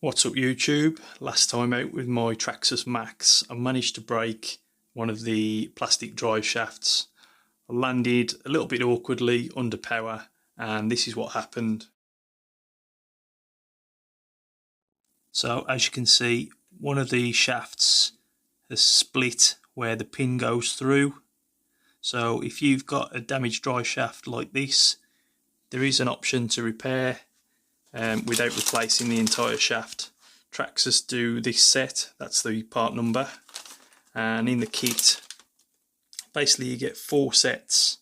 What's up YouTube? Last time out with my Traxxas Maxx, I managed to break one of the plastic drive shafts. I landed a little bit awkwardly under power and this is what happened. So as you can see, one of the shafts has split where the pin goes through. So if you've got a damaged drive shaft like this, there is an option to repair without replacing the entire shaft. Traxxas do this set, that's the part number, and in the kit basically you get 4 sets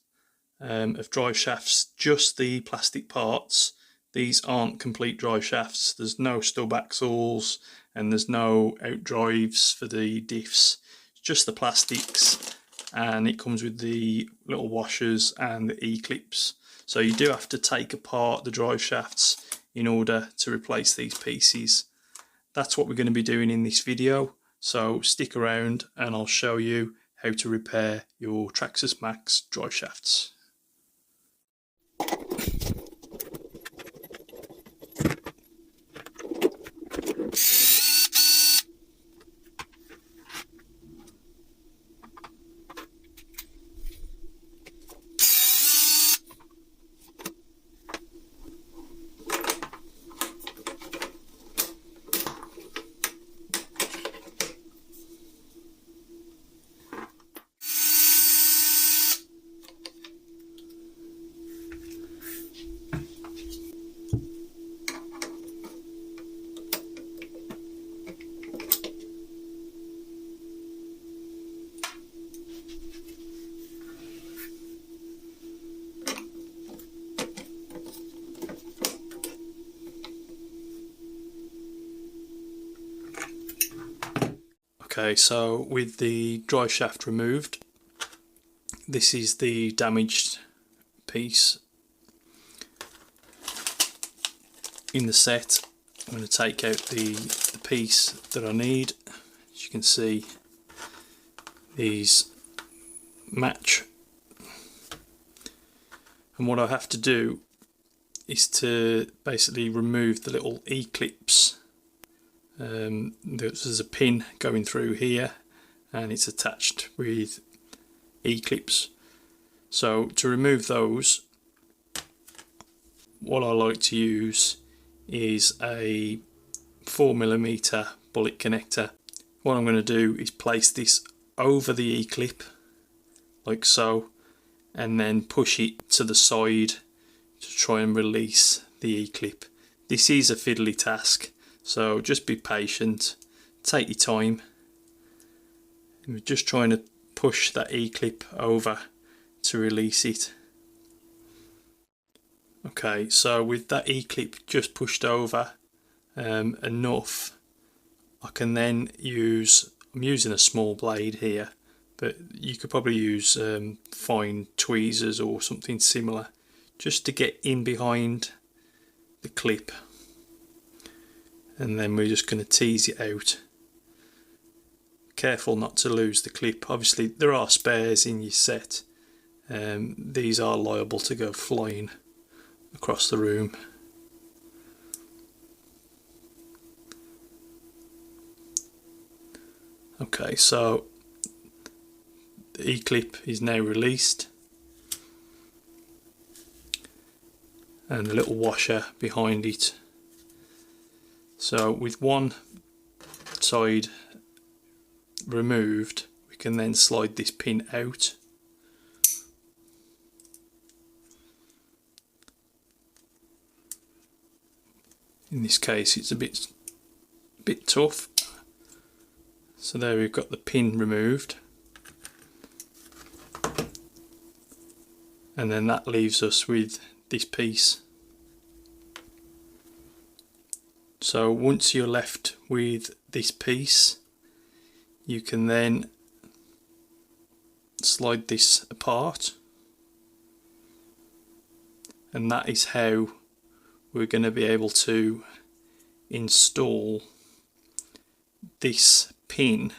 of drive shafts, just the plastic parts. These aren't complete drive shafts, there's no stub axles and there's no out drives for the diffs, it's just the plastics, and it comes with the little washers and the E-clips. So you do have to take apart the drive shafts in order to replace these pieces. That's what we're going to be doing in this video, so stick around and I'll show you how to repair your Traxxas Maxx drive shafts. Okay, so with the drive shaft removed, this is the damaged piece in the set. I'm going to take out the piece that I need. As you can see, these match, and what I have to do is to basically remove the little E-clips. There's a pin going through here and it's attached with E-clips. So to remove those, what I like to use is a 4mm bullet connector. What I'm going to do is place this over the E-clip like so, and then push it to the side to try and release the E-clip. This is a fiddly task, so just be patient, take your time. And we're just trying to push that E-clip over to release it. Okay, so with that E-clip just pushed over enough, I can then use, I'm using a small blade here, but you could probably use fine tweezers or something similar just to get in behind the clip. And then we're just going to tease it out. Careful not to lose the clip. Obviously there are spares in your set. These are liable to go flying across the room. Okay, so the E-clip is now released and the little washer behind it. So with one side removed, we can then slide this pin out. In this case it's a bit tough. So there we've got the pin removed. And then that leaves us with this piece. So once you're left with this piece, you can then slide this apart, and that is how we're going to be able to install this pin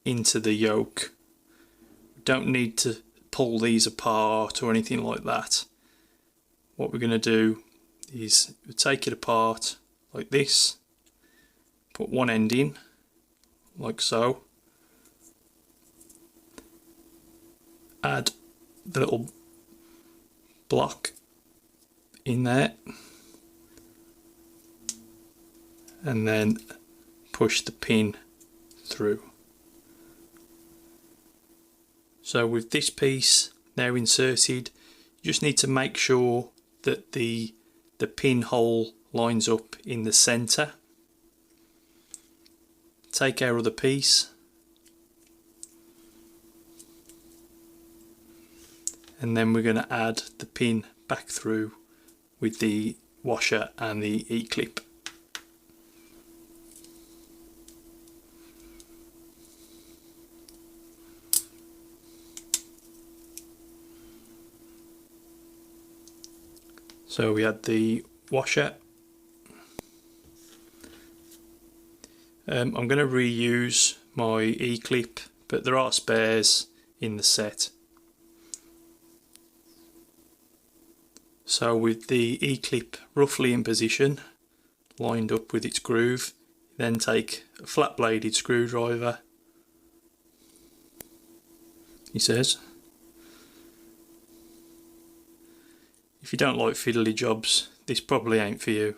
into the yoke. We don't need to pull these apart or anything like that. What we're going to do is take it apart like this, put one end in, like so, add the little block in there, and then push the pin through. So with this piece now inserted, you just need to make sure that the pinhole lines up in the centre. Take our other piece and then we're going to add the pin back through with the washer and the E-clip. So we had the washer. I'm going to reuse my E-clip, but there are spares in the set. So with the E-clip roughly in position, lined up with its groove, then take a flat bladed screwdriver, he says. If you don't like fiddly jobs, this probably ain't for you,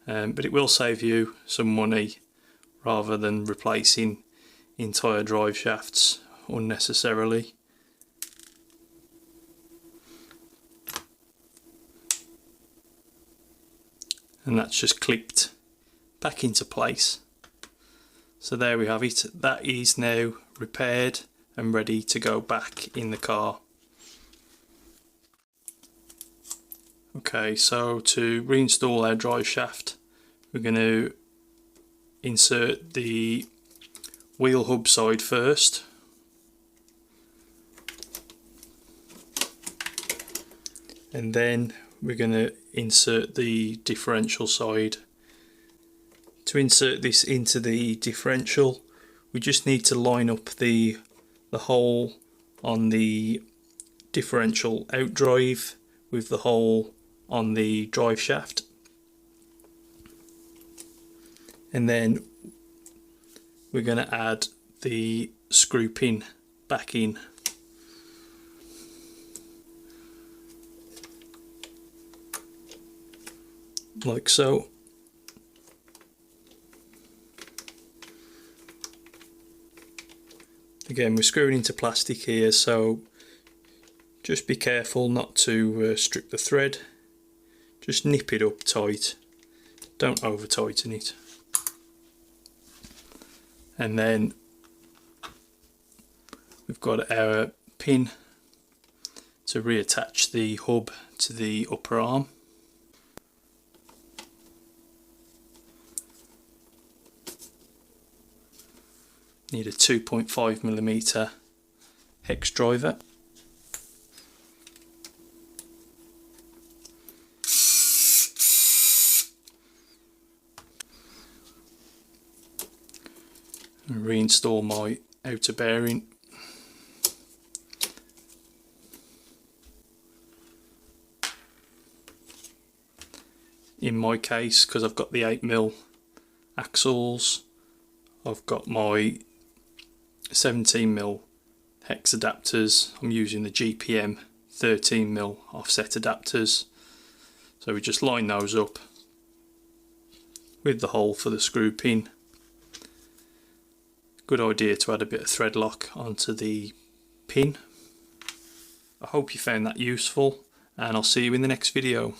but it will save you some money rather than replacing entire drive shafts unnecessarily. And that's just clipped back into place. So there we have it. That is now repaired and ready to go back in the car. Okay, so to reinstall our drive shaft, we're going to insert the wheel hub side first. And then we're going to insert the differential side. To insert this into the differential, we just need to line up the hole on the differential outdrive with the hole on the drive shaft, and then we're going to add the screw pin back in. Like so. Again, we're screwing into plastic here, so just be careful not to strip the thread. Just nip it up tight, don't over tighten it. And then we've got our pin to reattach the hub to the upper arm. Need a 2.5mm hex driver. And reinstall my outer bearing. In my case, because I've got the 8mm axles, I've got my 17mm hex adapters. I'm using the GPM 13mm offset adapters. So we just line those up with the hole for the screw pin. Good idea to add a bit of thread lock onto the pin. I hope you found that useful, and I'll see you in the next video.